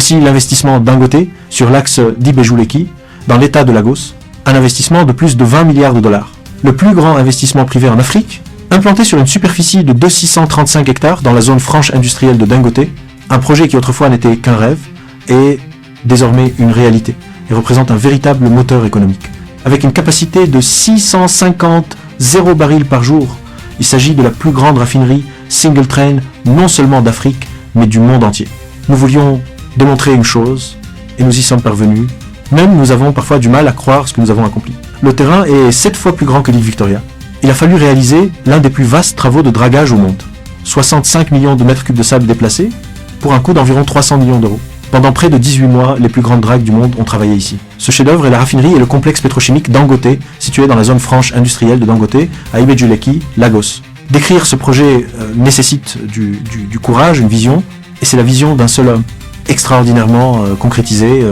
Voici l'investissement Dangote sur l'axe d'Ibejuleki, dans l'état de Lagos, un investissement de plus de 20 milliards de dollars. Le plus grand investissement privé en Afrique, implanté sur une superficie de 2635 hectares dans la zone franche industrielle de Dangote, un projet qui autrefois n'était qu'un rêve, est désormais une réalité et représente un véritable moteur économique. Avec une capacité de 650 0 barils par jour, il s'agit de la plus grande raffinerie single train non seulement d'Afrique, mais du monde entier. Nous voulions démontrer une chose, et nous y sommes parvenus. Même nous avons parfois du mal à croire ce que nous avons accompli. Le terrain est 7 fois plus grand que l'île Victoria. Il a fallu réaliser l'un des plus vastes travaux de dragage au monde. 65 millions de mètres cubes de sable déplacés, pour un coût d'environ 300 millions d'euros. Pendant près de 18 mois, les plus grandes dragues du monde ont travaillé ici. Ce chef-d'œuvre est la raffinerie et le complexe pétrochimique Dangote, situé dans la zone franche industrielle de Dangote, à Ibejuleki, Lagos. Décrire ce projet nécessite du courage, une vision, et c'est la vision d'un seul homme, extraordinairement concrétisée.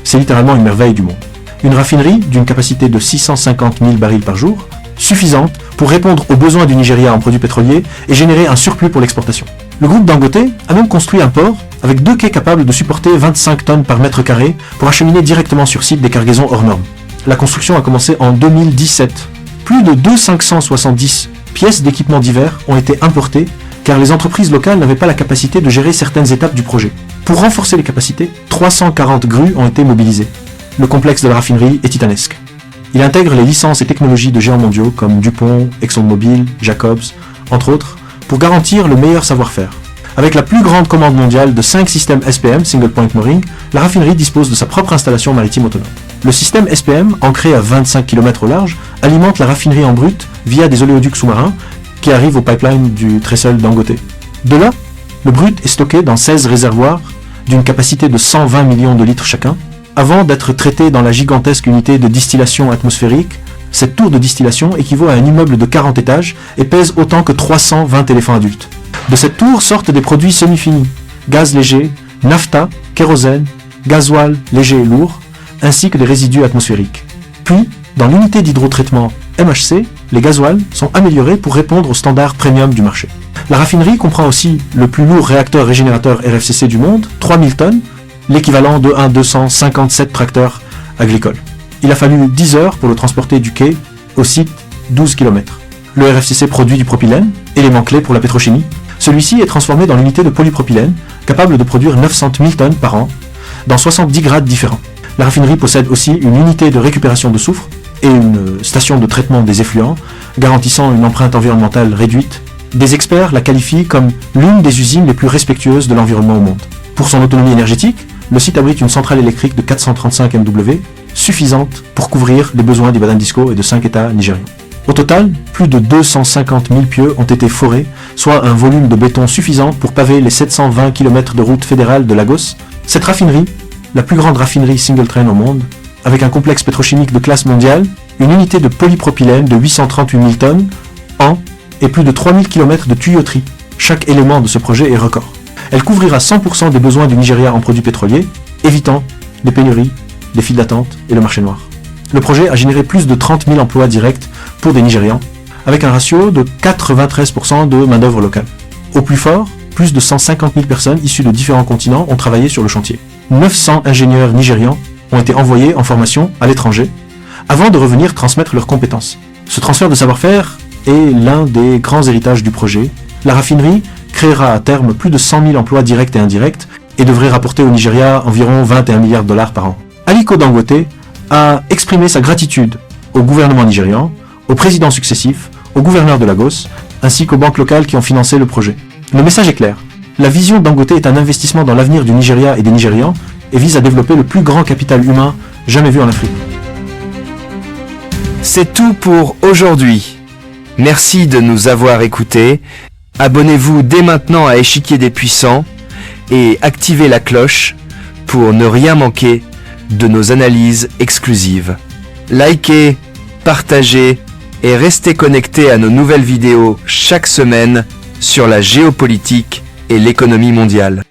C'est littéralement une merveille du monde. Une raffinerie d'une capacité de 650 000 barils par jour, suffisante pour répondre aux besoins du Nigeria en produits pétroliers et générer un surplus pour l'exportation. Le groupe Dangote a même construit un port avec 2 quais capables de supporter 25 tonnes par mètre carré pour acheminer directement sur site des cargaisons hors normes. La construction a commencé en 2017. Plus de 570 pièces d'équipements divers ont été importées car les entreprises locales n'avaient pas la capacité de gérer certaines étapes du projet. Pour renforcer les capacités, 340 grues ont été mobilisées. Le complexe de la raffinerie est titanesque. Il intègre les licences et technologies de géants mondiaux comme DuPont, ExxonMobil, Jacobs, entre autres, pour garantir le meilleur savoir-faire. Avec la plus grande commande mondiale de 5 systèmes SPM, Single Point Mooring, la raffinerie dispose de sa propre installation maritime autonome. Le système SPM, ancré à 25 km au large, alimente la raffinerie en brut via des oléoducs sous-marins qui arrivent au pipeline du trestle Dangote. De là, le brut est stocké dans 16 réservoirs d'une capacité de 120 millions de litres chacun, avant d'être traité dans la gigantesque unité de distillation atmosphérique. Cette tour de distillation équivaut à un immeuble de 40 étages et pèse autant que 320 éléphants adultes. De cette tour sortent des produits semi-finis, gaz léger, naphta, kérosène, gasoil léger et lourd, ainsi que des résidus atmosphériques. Puis, dans l'unité d'hydrotraitement MHC, les gasoils sont améliorés pour répondre aux standards premium du marché. La raffinerie comprend aussi le plus lourd réacteur régénérateur RFCC du monde, 3000 tonnes, l'équivalent de un 257 tracteurs agricoles. Il a fallu 10 heures pour le transporter du quai au site, 12 km. Le RFCC produit du propylène, élément clé pour la pétrochimie. Celui-ci est transformé dans l'unité de polypropylène, capable de produire 900 000 tonnes par an, dans 70 grades différents. La raffinerie possède aussi une unité de récupération de soufre et une station de traitement des effluents, garantissant une empreinte environnementale réduite. Des experts la qualifient comme l'une des usines les plus respectueuses de l'environnement au monde. Pour son autonomie énergétique, le site abrite une centrale électrique de 435 MW, suffisante pour couvrir les besoins d'Ibadan Disco et de 5 États nigérians. Au total, plus de 250 000 pieux ont été forés, soit un volume de béton suffisant pour paver les 720 km de route fédérale de Lagos. Cette raffinerie, la plus grande raffinerie single train au monde, avec un complexe pétrochimique de classe mondiale, une unité de polypropylène de 838 000 tonnes an et plus de 3000 km de tuyauterie. Chaque élément de ce projet est record. Elle couvrira 100% des besoins du Nigeria en produits pétroliers, évitant les pénuries, les files d'attente et le marché noir. Le projet a généré plus de 30 000 emplois directs pour des Nigérians, avec un ratio de 93% de main-d'œuvre locale. Au plus fort, plus de 150 000 personnes issues de différents continents ont travaillé sur le chantier. 900 ingénieurs nigérians ont été envoyés en formation à l'étranger, avant de revenir transmettre leurs compétences. Ce transfert de savoir-faire est l'un des grands héritages du projet. La raffinerie créera à terme plus de 100 000 emplois directs et indirects et devrait rapporter au Nigeria environ 21 milliards de dollars par an. Aliko Dangote a exprimé sa gratitude au gouvernement nigérian, aux présidents successifs, aux gouverneurs de Lagos, ainsi qu'aux banques locales qui ont financé le projet. Le message est clair. La vision Dangote est un investissement dans l'avenir du Nigeria et des Nigérians et vise à développer le plus grand capital humain jamais vu en Afrique. C'est tout pour aujourd'hui. Merci de nous avoir écoutés. Abonnez-vous dès maintenant à Échiquier des Puissants et activez la cloche pour ne rien manquer de nos analyses exclusives. Likez, partagez et restez connectés à nos nouvelles vidéos chaque semaine sur la géopolitique et l'économie mondiale.